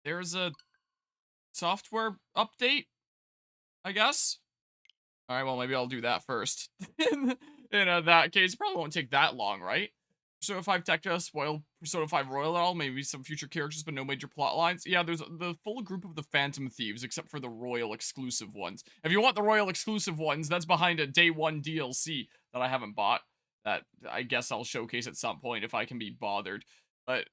there's a software update, I guess. All right, well, maybe I'll do that first. In that case, probably won't take that long, right? Persona 5 Tactica spoil Persona 5 Royal at all, maybe some future characters, but no major plot lines. Yeah, there's the full group of the Phantom Thieves, except for the Royal exclusive ones. If you want the Royal exclusive ones, that's behind a day one DLC that I haven't bought. That I guess I'll showcase at some point if I can be bothered. But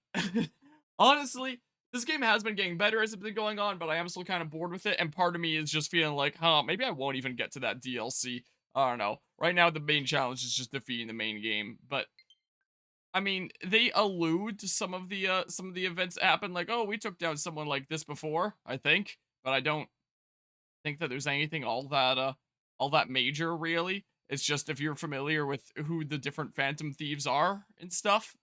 honestly, this game has been getting better as it's been going on, but I am still kind of bored with it, and part of me is just feeling like, maybe I won't even get to that DLC. I don't know. Right now, the main challenge is just defeating the main game, but I mean, they allude to some of the events that happen, like, oh, we took down someone like this before, I think, but I don't think that there's anything all that major, really. It's just if you're familiar with who the different Phantom Thieves are and stuff,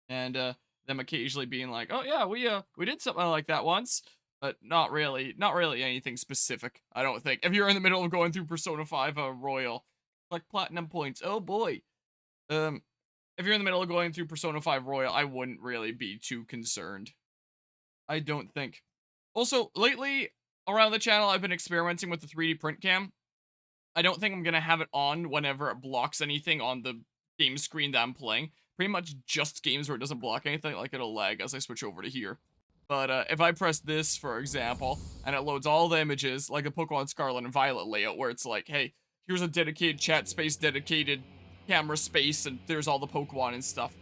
and them occasionally being like, oh yeah, we did something like that once, but not really anything specific, I don't think. If you're in the middle of going through Persona 5 Royal, like platinum points, oh boy. If you're in the middle of going through Persona 5 Royal, I wouldn't really be too concerned. I don't think. Also, lately, around the channel, I've been experimenting with the 3D print cam. I don't think I'm gonna have it on whenever it blocks anything on the game screen that I'm playing. Pretty much just games where it doesn't block anything, like it'll lag as I switch over to here. But if I press this, for example, and it loads all the images, like a Pokemon Scarlet and Violet layout, where it's like, hey, here's a dedicated chat space, dedicated camera space, and there's all the Pokemon and stuff.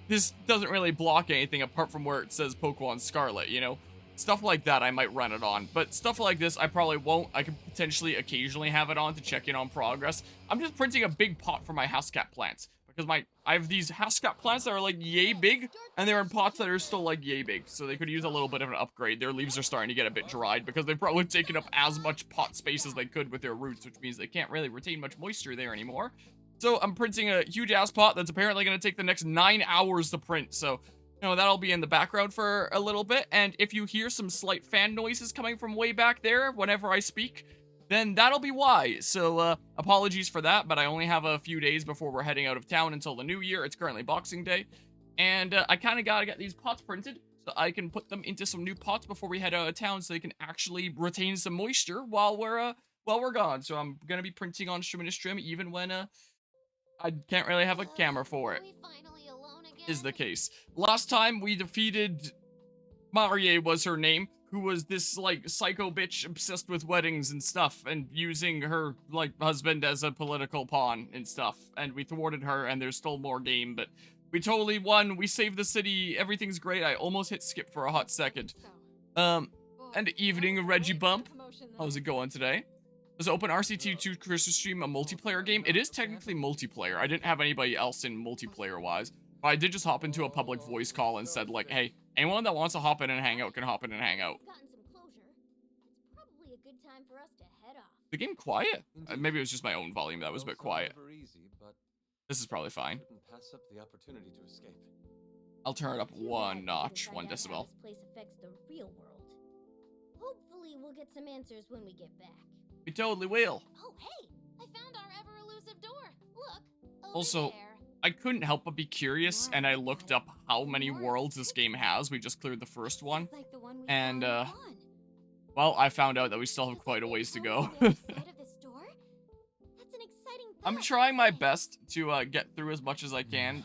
This doesn't really block anything apart from where it says Pokemon Scarlet, you know? Stuff like that I might run it on, but stuff like this I probably won't. I could potentially occasionally have it on to check in on progress. I'm just printing a big pot for my housecat plants, because I have these housecat plants that are like yay big, and they're in pots that are still like yay big, so they could use a little bit of an upgrade. Their leaves are starting to get a bit dried because they've probably taken up as much pot space as they could with their roots, which means they can't really retain much moisture there anymore. So I'm printing a huge ass pot that's apparently going to take the next 9 hours to print, so you know, that'll be in the background for a little bit, and if you hear some slight fan noises coming from way back there whenever I speak, then that'll be why. So, apologies for that, but I only have a few days before we're heading out of town until the new year. It's currently Boxing Day, and I kind of gotta get these pots printed so I can put them into some new pots before we head out of town so they can actually retain some moisture while we're gone. So I'm gonna be printing on stream and stream even when, I can't really have a camera for it. Is the case. Last time we defeated Marie was her name, who was this like psycho bitch obsessed with weddings and stuff and using her like husband as a political pawn and stuff, and we thwarted her and there's still more game, but we totally won. We saved the city, everything's great. I almost hit skip for a hot second. And evening, Reggie Bump, how's it going today? Was Open RCT2 Christmas stream a multiplayer game? It is technically multiplayer. I didn't have anybody else in multiplayer wise. I did just hop into a public voice call and said, like, hey, anyone that wants to hop in and hang out can hop in and hang out. The game quiet? Maybe it was just my own volume that was a bit quiet. This is probably fine. I'll turn it up 1 notch, 1 decibel. Hopefully we'll get some answers when we get back. We totally will. Oh, hey, I found our ever-elusive door. Look, also, there. I couldn't help but be curious, and I looked up how many worlds this game has. We just cleared the first one, and, well, I found out that we still have quite a ways to go. I'm trying my best to get through as much as I can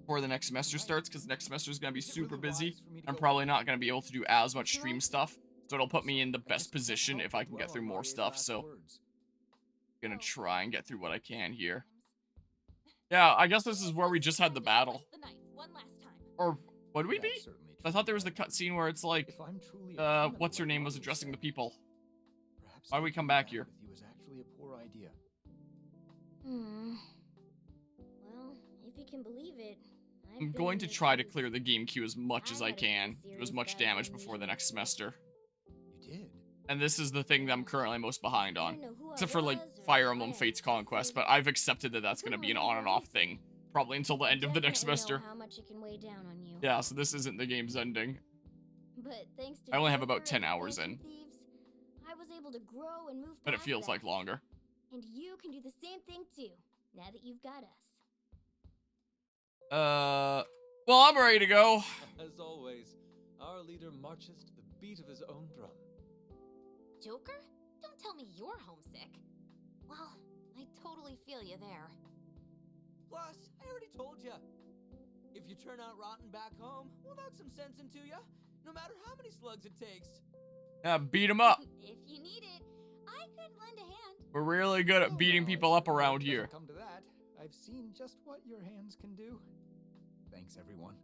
before the next semester starts, because next semester is going to be super busy. I'm probably not going to be able to do as much stream stuff, so it'll put me in the best position if I can get through more stuff, so I'm going to try and get through what I can here. Yeah, I guess this is where we just had the battle. Or would we be? I thought there was the cutscene where it's like, what's her name was addressing the people. Why do we come back here? Well, if you can believe it, I'm going to try to clear the game queue as much as I can. Do as much damage before the next semester. You did? And this is the thing that I'm currently most behind on. Except for, like, Fire Emblem Fates Conquest, but I've accepted that that's going to be an on and off thing. Probably until the end of the next semester. Yeah, so this isn't the game's ending. I only have about 10 hours in. But it feels like longer. And you can do the same thing too, now that you've got us. Well, I'm ready to go. As always, our leader marches to the beat of his own drum. Joker? Don't tell me you're homesick. Well, I totally feel you there. Plus, I already told ya. If you turn out rotten back home, we'll knock some sense into ya, no matter how many slugs it takes. Yeah, beat him up. If you need it, I could lend a hand. We're really good at beating people up around here. Come to that, I've seen just what your hands can do. Thanks, everyone.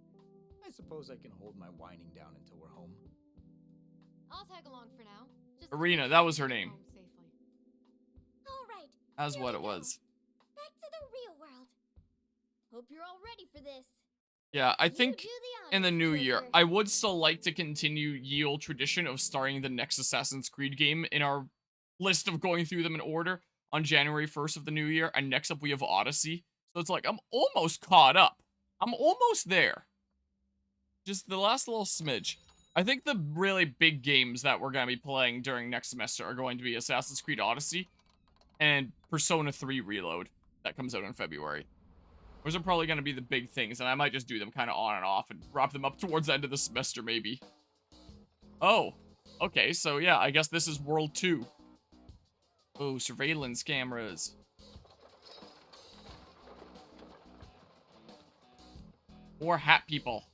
I suppose I can hold my whining down until we're home. I'll tag along for now. Just Arena, that was her name. home safely. All right. That's here what we it go. was. Back to the real world. Hope you're all ready for this. Yeah, I You think do the in the honors, new year, Joker. I would still like to continue ye olde tradition of starting the next Assassin's Creed game in our list of going through them in order on January 1st of the new year. And next up, we have Odyssey. So it's like, I'm almost caught up. I'm almost there. Just the last little smidge. I think the really big games that we're going to be playing during next semester are going to be Assassin's Creed Odyssey and Persona 3 Reload that comes out in February. Those are probably going to be the big things, and I might just do them kind of on and off and wrap them up towards the end of the semester, maybe. Oh, okay, so yeah, I guess this is World 2. Oh, surveillance cameras. More hat people.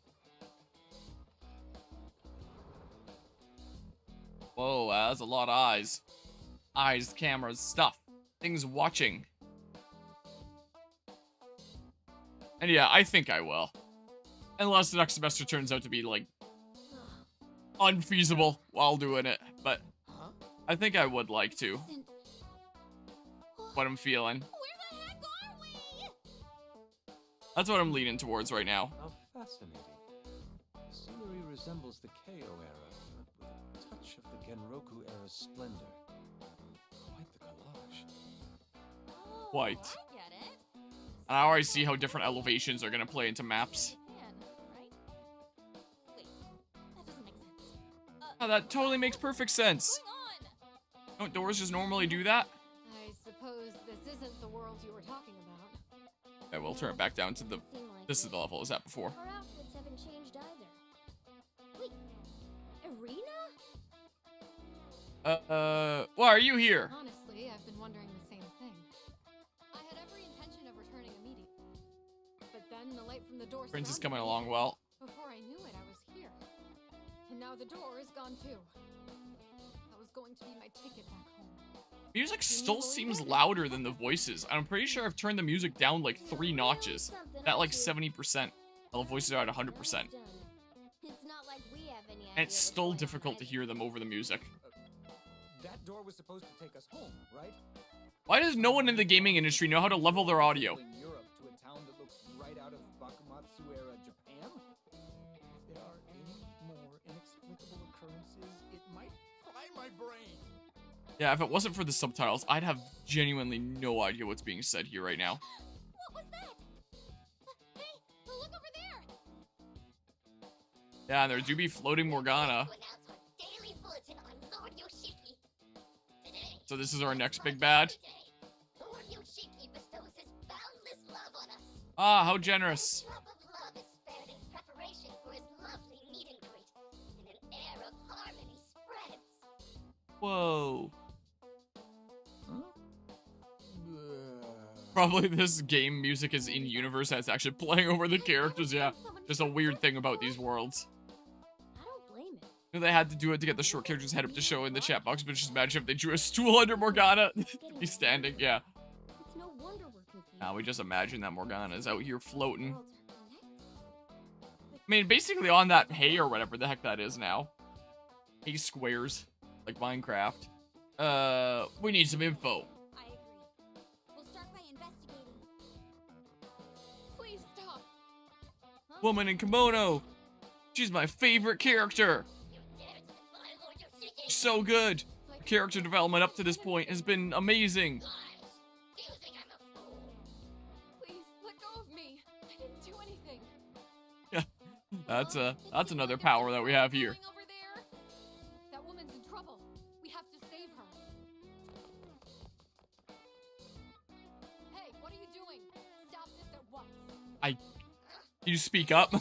Whoa, that's a lot of eyes. Eyes, cameras, stuff. Things watching. And yeah, I think I will. Unless the next semester turns out to be, like, unfeasible while doing it. But I think I would like to. What I'm feeling. Where the heck are we? That's what I'm leaning towards right now. How fascinating. The scenery resembles the Keiō era, but with a touch of the Genroku era's splendor. Quite the collage. Oh, White. I get it. And I already see how different elevations are gonna play into maps. Right? Wait, that doesn't make sense. Oh, that totally makes perfect sense. What's going on? Don't doors just normally do that? I suppose this isn't the world you were talking about. Okay, we'll turn it back down to the... Seem like This it. is the level I was at before. Our outfits haven't changed either. Wait, Arena? Why are you here? Honestly, I've been wondering the same thing. I had every intention of returning immediately. But then the light from the door Prince is surrounded coming me. along well. Before I knew it, I was here. And now the door is gone too. That was going to be my ticket back home. Music still seems louder than the voices. I'm pretty sure I've turned the music down like 3 notches. At like 70%. While the voices are at 100%. It's not like we have any And it's idea still what's going difficult on to hear them over the music. That door was supposed to take us home, right? Why does no one in the gaming industry know how to level their audio? In Europe to a town that looks right out of Bakumatsu era Japan? If there are any more inexplicable occurrences, it might fry my brain. Yeah, if it wasn't for the subtitles, I'd have genuinely no idea what's being said here right now. What was that? Hey, look over there! Yeah, and there do be floating Morgana. So this is our next big bad. Ah, how generous. Whoa. Probably this game music is in universe and it's actually playing over the characters, yeah. Just a weird thing about these worlds. I don't blame it. You know, they had to do it to get the short character's head up to show in the chat box, but just imagine if they drew a stool under Morgana to be standing, yeah. It's no wonder we're confused. Now we just imagine that Morgana is out here floating. Worlds are connected. I mean, basically on that hay or whatever the heck that is now. Hay squares, like Minecraft. We need some info. I agree. We'll start by investigating. Please stop. Woman in kimono. She's my favorite character. So good. Character development up to this point has been amazing. Please let go of me. I didn't do anything. That's another power that we have here. Going over there? That woman's in trouble. We have to save her. Hey, what are you doing? Stop this at once. Can you speak up?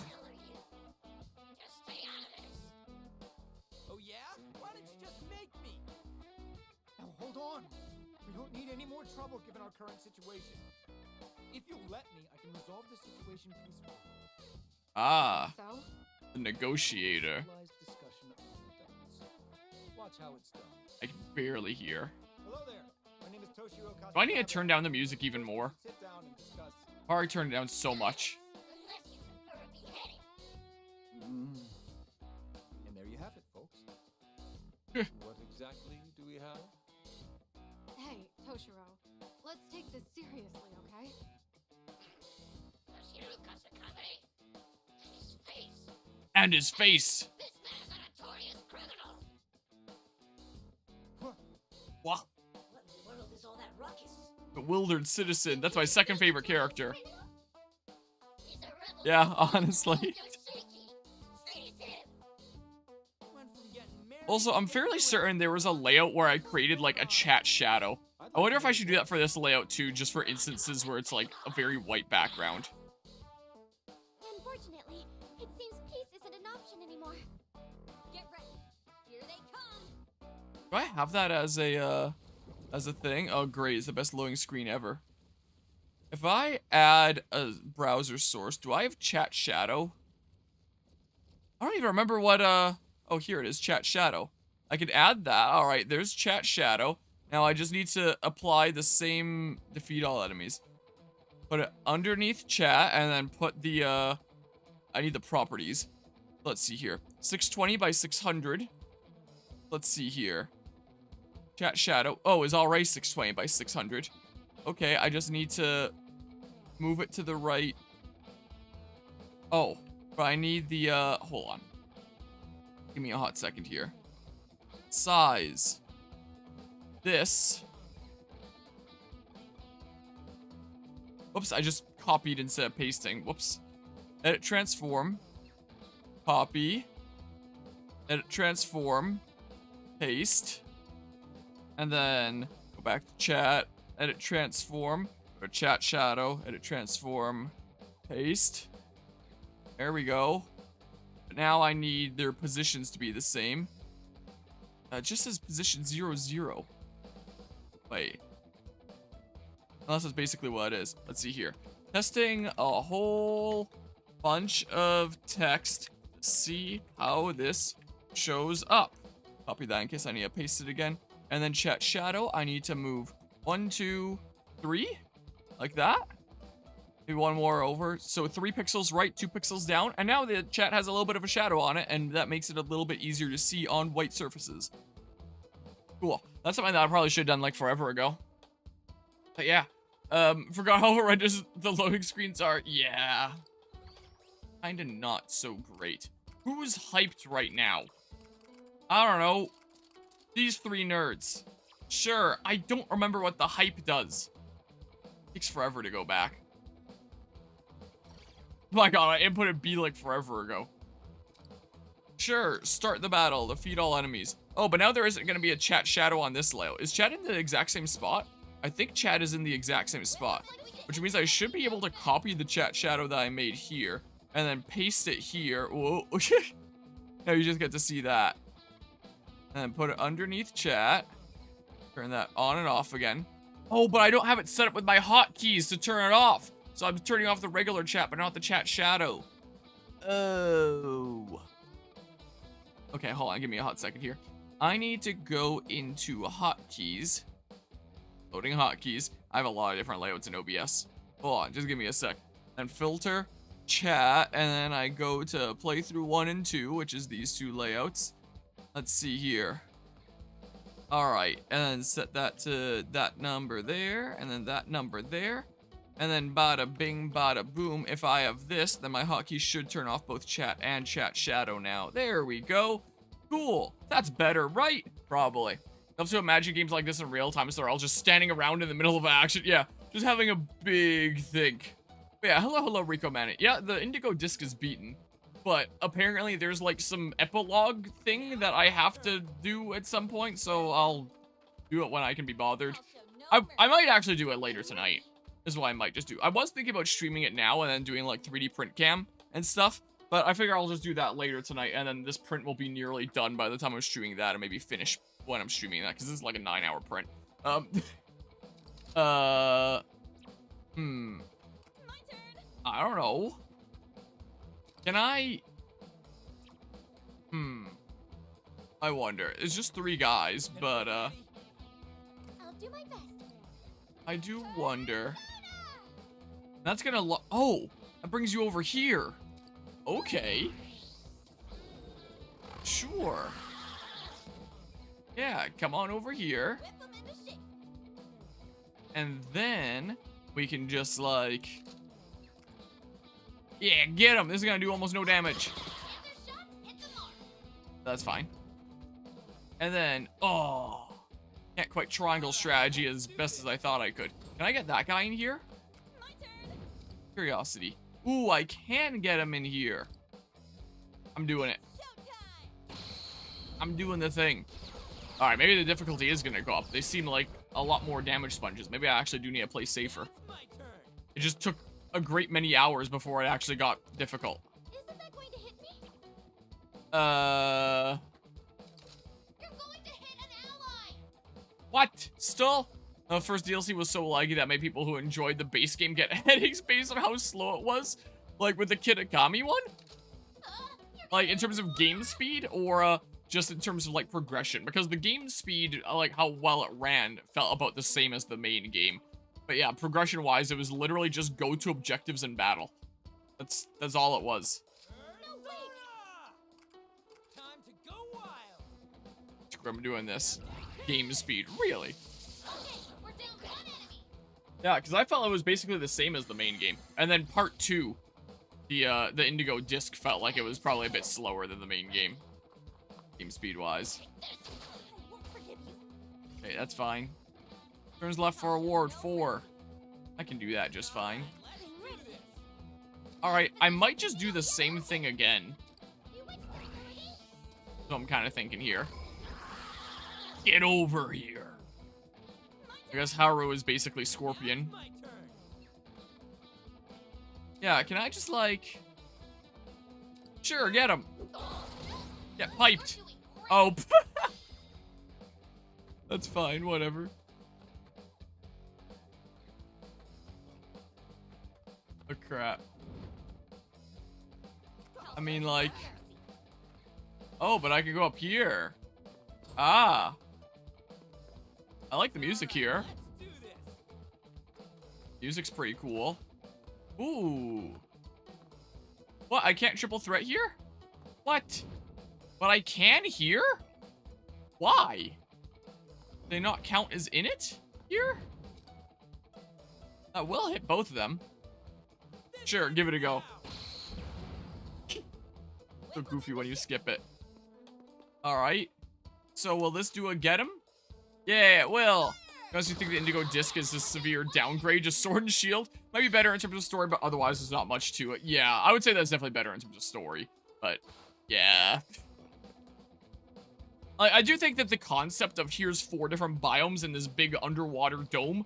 any more trouble given our current situation. If you let me, I can resolve the situation peacefully. Ah, So? the negotiator. Civilized discussion among adults. Watch how it's done. I can barely hear. Hello there. My name is Toshiro Kasuga. Do I need to turn down the music even more? Sit down and discuss. I've already turned it down so much. And there you have it, folks. What exactly do we have? Hey, Toshiro, let's take this seriously, okay? And his face. What? What in the world is all that ruckus? Bewildered citizen. That's my second favorite character. Yeah, honestly. Also, I'm fairly certain there was a layout where I created like a chat shadow. I wonder if I should do that for this layout too, just for instances where it's like a very white background. Unfortunately, it seems peace isn't an option anymore. Get ready. Here they come. Do I have that as a thing? Oh great, it's the best loading screen ever. If I add a browser source, do I have chat shadow? I don't even remember what oh here it is, chat shadow. I could add that. Alright, there's chat shadow. Now I just need to apply the same defeat all enemies. Put it underneath chat and then put the I need the properties. Let's see here. 620 by 600. Let's see here. Chat shadow. Oh, is already 620 by 600. Okay, I just need to move it to the right. Oh, but I need the hold on. Give me a hot second here. Size. This. Whoops, I just copied instead of pasting. Whoops. Edit transform. Copy. Edit transform. Paste. And then go back to chat. Edit transform. Go to chat shadow. Edit transform. Paste. There we go. But now I need their positions to be the same. It just says position 0, 0. Wait. Unless that's basically what it is. Let's see here. Testing a whole bunch of text to see how this shows up. Copy that in case I need to paste it again. And then chat shadow, I need to move 1, 2, 3. Like that. Maybe one more over. So 3 pixels right, 2 pixels down. And now the chat has a little bit of a shadow on it. And that makes it a little bit easier to see on white surfaces. Cool. That's something that I probably should have done like forever ago. But yeah. Forgot how horrendous the loading screens are. Yeah. Kinda not so great. Who's hyped right now? I don't know. These 3 nerds. Sure, I don't remember what the hype does. Takes forever to go back. Oh my god, I inputted B like forever ago. Sure, start the battle, defeat all enemies. Oh, but now there isn't going to be a chat shadow on this layout. Is chat in the exact same spot? I think chat is in the exact same spot. Which means I should be able to copy the chat shadow that I made here. And then paste it here. Whoa. Now you just get to see that. And then put it underneath chat. Turn that on and off again. Oh, but I don't have it set up with my hotkeys to turn it off. So I'm turning off the regular chat, but not the chat shadow. Oh. Okay, hold on. Give me a hot second here. I need to go into hotkeys. Loading hotkeys. I have a lot of different layouts in OBS. Hold on. Just give me a sec. Then filter, chat, and then I go to playthrough 1 and 2, which is these 2 layouts. Let's see here. Alright, and then set that to that number there, and then that number there. And then bada bing, bada boom. If I have this, then my hotkeys should turn off both chat and chat shadow now. There we go. Cool. That's better, right? Probably. I love to imagine games like this in real time, so they're all just standing around in the middle of action. Yeah, just having a big think. But yeah, hello, Rico Man. Yeah, the Indigo disc is beaten. But apparently there's like some epilogue thing that I have to do at some point, so I'll do it when I can be bothered. I might actually do it later tonight, is what I might just do. I was thinking about streaming it now and then doing like 3D print cam and stuff, but I figure I'll just do that later tonight, and then this print will be nearly done by the time I'm streaming that, and maybe finish when I'm streaming that, because this is like a 9-hour print. My turn. I don't know. Can I? I wonder. It's just 3 guys, but I'll do my best. I do wonder. That's gonna oh, that brings you over here. Okay. Sure. Yeah, come on over here. Whip 'em into shape. And then we can just like, yeah, get him. This is gonna do almost no damage. Get their shots, hit the mark. That's fine. And then, oh, can't quite triangle strategy as best as I thought I could. Can I get that guy in here? My turn. Curiosity. Ooh, I can get him in here. I'm doing it. Showtime. I'm doing the thing. All right, maybe the difficulty is gonna go up. They seem like a lot more damage sponges. Maybe I actually do need to play safer. It's my turn. It just took a great many hours before it actually got difficult. Isn't that going to hit me? You're going to hit an ally! What? Still? The first DLC was so laggy that made people who enjoyed the base game get headaches based on how slow it was. Like with the Kitakami one? Like in terms of game speed or just in terms of like progression? Because the game speed, like how well it ran, felt about the same as the main game. But yeah, progression wise, it was literally just go to objectives and battle. That's all it was. No, wait. Time to go wild. Screw, I'm doing this. Game speed, really? Okay, we're down to one enemy. Yeah, because I felt it was basically the same as the main game. And then part 2, the Indigo Disc felt like it was probably a bit slower than the main game. Game speed wise. I won't forgive you. Okay, that's fine. Turns left for award 4. I can do that just fine. I'm ready. Alright, I might just do the same thing again. You went already? So I'm kind of thinking here. Get over here. I guess Haru is basically Scorpion. My turn. Yeah, can I just like... Sure, get him. Get piped. Oh. That's fine, whatever. Oh, crap. I mean, like... Oh, but I can go up here. Ah. I like the music here. Let's do this. Music's pretty cool. Ooh. What? I can't triple threat here? What? But I can here? Why? Do they not count as in it here? I will hit both of them. Sure, give it a go. So goofy when you skip it. Alright. So will this do a get him? Yeah, it will. Unless you think the Indigo Disc is a severe downgrade, just Sword and Shield. Might be better in terms of story, but otherwise there's not much to it. Yeah, I would say that's definitely better in terms of story. But, yeah. I do think that the concept of here's 4 different biomes in this big underwater dome,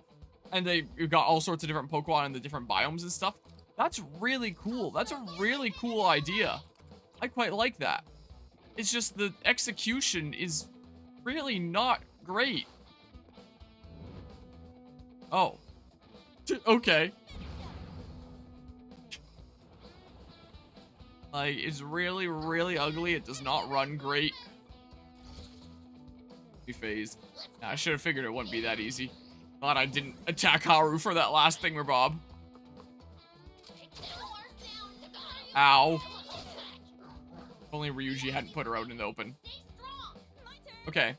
and you've got all sorts of different Pokemon in the different biomes and stuff, that's really cool. That's a really cool idea. I quite like that. It's just the execution is really not great. Oh. Okay. Like, it's really, really ugly. It does not run great. Phase. I should have figured it wouldn't be that easy. Glad I didn't attack Haru for that last thing, Bob. Ow. If only Ryuji hadn't put her out in the open. Okay.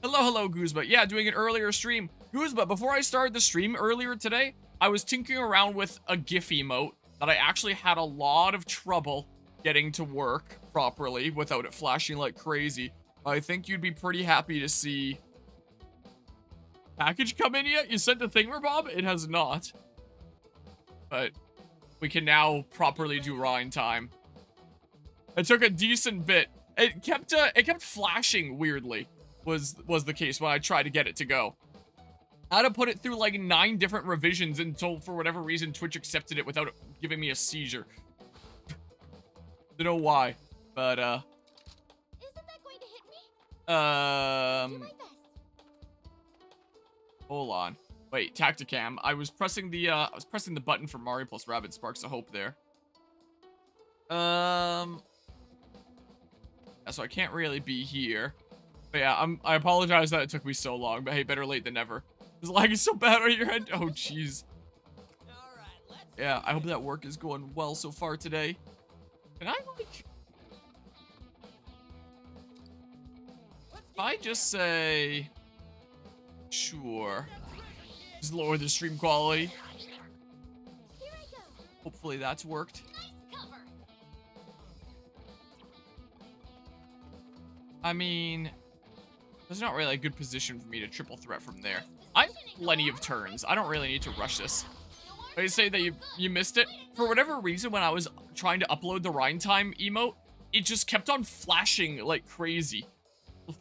Hello, Goozba. Yeah, doing an earlier stream. Goozba, before I started the stream earlier today, I was tinkering around with a GIF emote that I actually had a lot of trouble getting to work properly without it flashing like crazy. I think you'd be pretty happy to see... Package come in yet? You sent the thing, Bob? It has not. But we can now properly do raw in time. It took a decent bit. It kept flashing weirdly. Was the case when I tried to get it to go. I had to put it through like 9 different revisions until for whatever reason Twitch accepted it without giving me a seizure. Don't know why, but Isn't that going to hit me? Do my best. hold on. Wait, Tacticam. I was pressing the button for Mario plus Rabbids Sparks of Hope there. Yeah, so I can't really be here. But yeah, I apologize that it took me so long, but hey, better late than never. Is lagging so bad on your end? Oh, jeez. Yeah, I hope that work is going well so far today. Can I, like... If I just say... Sure. Just lower the stream quality. Hopefully that's worked. I mean... There's not really a good position for me to triple threat from there. I have plenty of turns. I don't really need to rush this. I say that you missed it. For whatever reason, when I was trying to upload the Rhine Time emote, it just kept on flashing like crazy.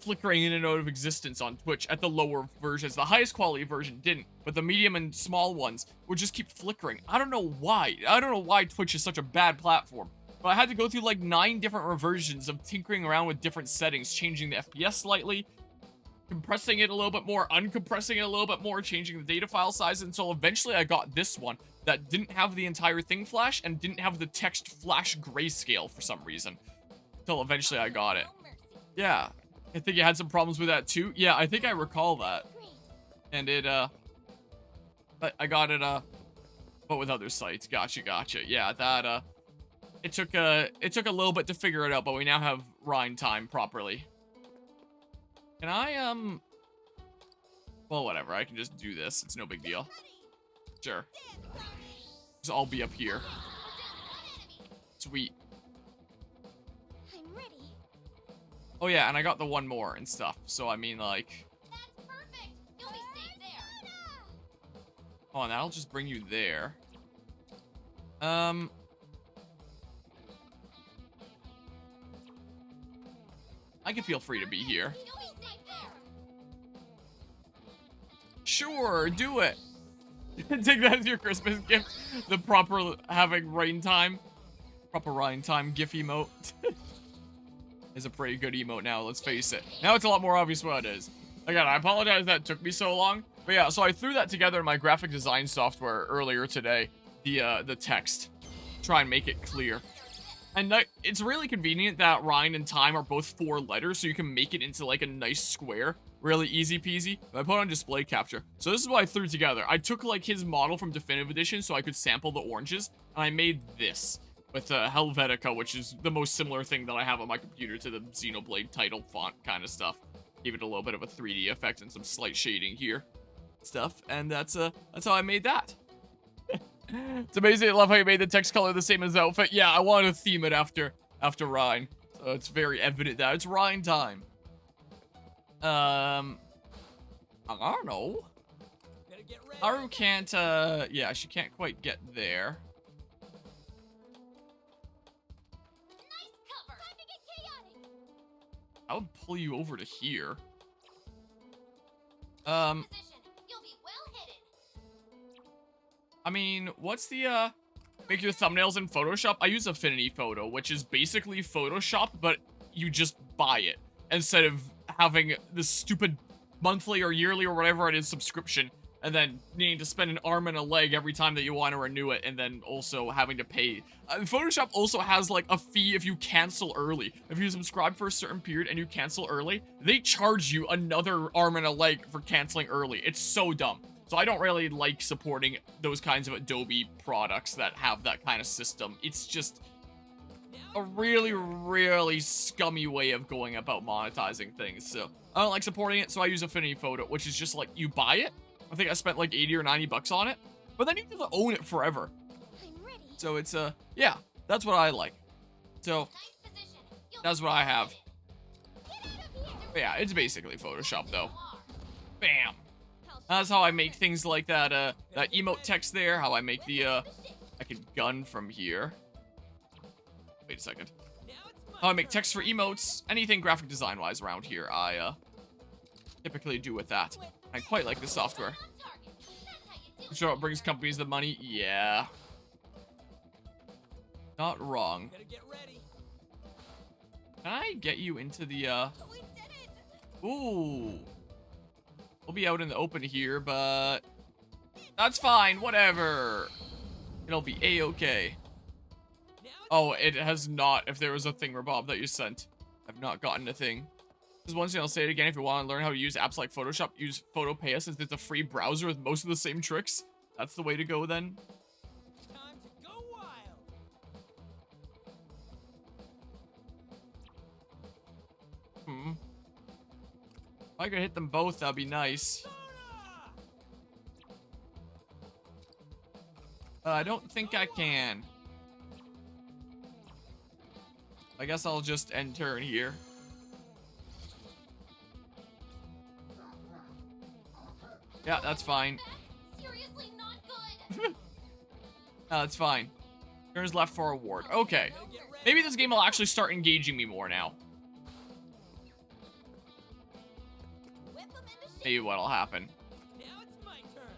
Flickering in and out of existence on Twitch at the lower versions. The highest quality version didn't, but the medium and small ones would just keep flickering. I don't know why. I don't know why Twitch is such a bad platform. But I had to go through like 9 different reversions of tinkering around with different settings, changing the FPS slightly, compressing it a little bit more, uncompressing it a little bit more, changing the data file size, until eventually I got this one that didn't have the entire thing flash and didn't have the text flash grayscale for some reason. Until eventually I got it. Yeah, I think you had some problems with that too. Yeah, I think I recall that. And it, but I got it, but with other sites. Gotcha. Yeah, that, it took a little bit to figure it out, but we now have Rhine Time properly. Can I, well, whatever. I can just do this. It's no big deal. Sure. Just I'll be up here. Sweet. I'm ready. Oh, yeah, and I got the one more and stuff. So, I mean, like... That's perfect. You'll be safe there. Oh, and that'll just bring you there. I can feel free to be here. You'll be safe there. Sure, do it. Take that as your Christmas gift. The proper having Rhine Time. Proper Rhine Time GIF emote. Is a pretty good emote now, let's face it. Now it's a lot more obvious what it is. Again, I apologize that it took me so long. But yeah, so I threw that together in my graphic design software earlier today. The text. Try and make it clear. And it's really convenient that Rhine and Time are both 4 letters, so you can make it into like a nice square. Really easy peasy. I put on display capture. So this is what I threw together. I took like his model from Definitive Edition so I could sample the oranges, and I made this with Helvetica, which is the most similar thing that I have on my computer to the Xenoblade title font kind of stuff. Give it a little bit of a 3D effect and some slight shading here. Stuff, and that's how I made that. It's amazing. I love how you made the text color the same as the outfit. Yeah, I wanted to theme it after Rhine. So it's very evident that it's Rhine Time. I don't know. Haru can't, yeah, she can't quite get there. Nice cover. Time to get chaotic. I would pull you over to here. Position. You'll be well hidden. I mean, what's the, make your thumbnails in Photoshop? I use Affinity Photo, which is basically Photoshop, but you just buy it instead of having this stupid monthly or yearly or whatever it is subscription, and then needing to spend an arm and a leg every time that you want to renew it, and then also having to pay. Photoshop also has like a fee if you cancel early. If you subscribe for a certain period and you cancel early, they charge you another arm and a leg for canceling early. It's so dumb. So I don't really like supporting those kinds of Adobe products that have that kind of system. It's just a really, really scummy way of going about monetizing things. So I don't like supporting it, so I use Affinity Photo, which is just like, you buy it. I think I spent like 80 or 90 bucks on it, but then you just own it forever. I'm ready. So it's, yeah, that's what I like. So Nice position. You'll that's be what I well have. hidden. But yeah, it's basically Photoshop though. You are. Bam. That's how I make things like that, that emote text there, how I make the, I can gun from here. Wait a second. How I make text for emotes, anything graphic design-wise around here, I, typically do with that. I quite like the software. On target. That's how you do Sure, it brings companies the money, yeah. Not wrong. Can I get you into the, ooh. We'll be out in the open here, but That's fine, whatever. It'll be a-okay. Oh, it has not. If there was a thingamabob that you sent, I've not gotten a thing. Just once, I'll say it again. If you want to learn how to use apps like Photoshop, use Photopea since it's a free browser with most of the same tricks. That's the way to go then. Time to go wild. If I could hit them both, that'd be nice. I don't think I can. I guess I'll just end turn here. Yeah, that's fine. Seriously not good. No, that's fine. Turns left for a ward. Okay. Maybe this game will actually start engaging me more now. Maybe what'll happen. Now it's my turn.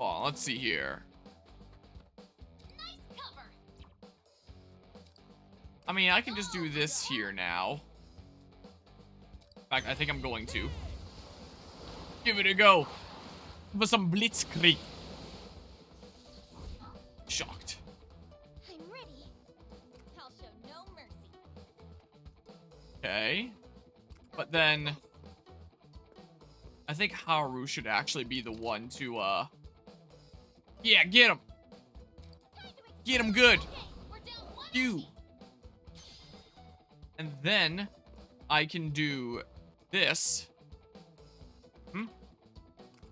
Oh, let's see here. Nice cover. I mean, I can just do this here now. In fact, I think I'm going to. Give it a go. For some blitzkrieg. Shocked. I'm ready. I'll show no mercy. Okay. But then I think Haru should actually be the one to yeah, get him. Get him good. Okay, we're down one. You. And then I can do this.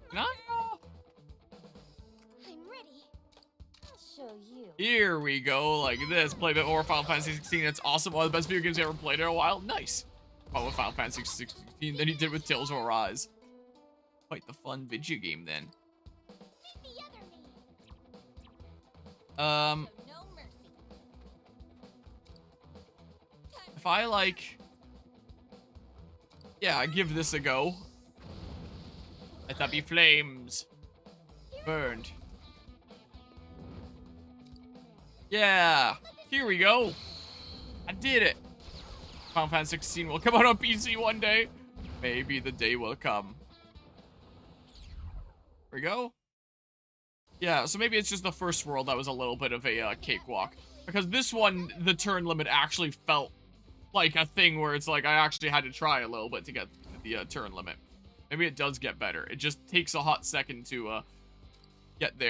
Can I? I'm ready. I'll show you. Here we go, like this. Play a bit more Final Fantasy 16. It's awesome. One of the best video games I ever played in a while. Nice. Oh, with Final Fantasy 16 than he did with Tales of Arise. Quite the fun video game then. Meet the other me. Show no mercy. If I like, yeah, I give this a go. Let that be flames. Burned. Yeah, here we go. I did it. Final Fantasy 16 will come out on PC one day. Maybe the day will come. Here we go. Yeah, so maybe it's just the first world that was a little bit of a cakewalk. Because this one, the turn limit actually felt like a thing where it's like I actually had to try a little bit to get the turn limit. Maybe it does get better. It just takes a hot second to get there.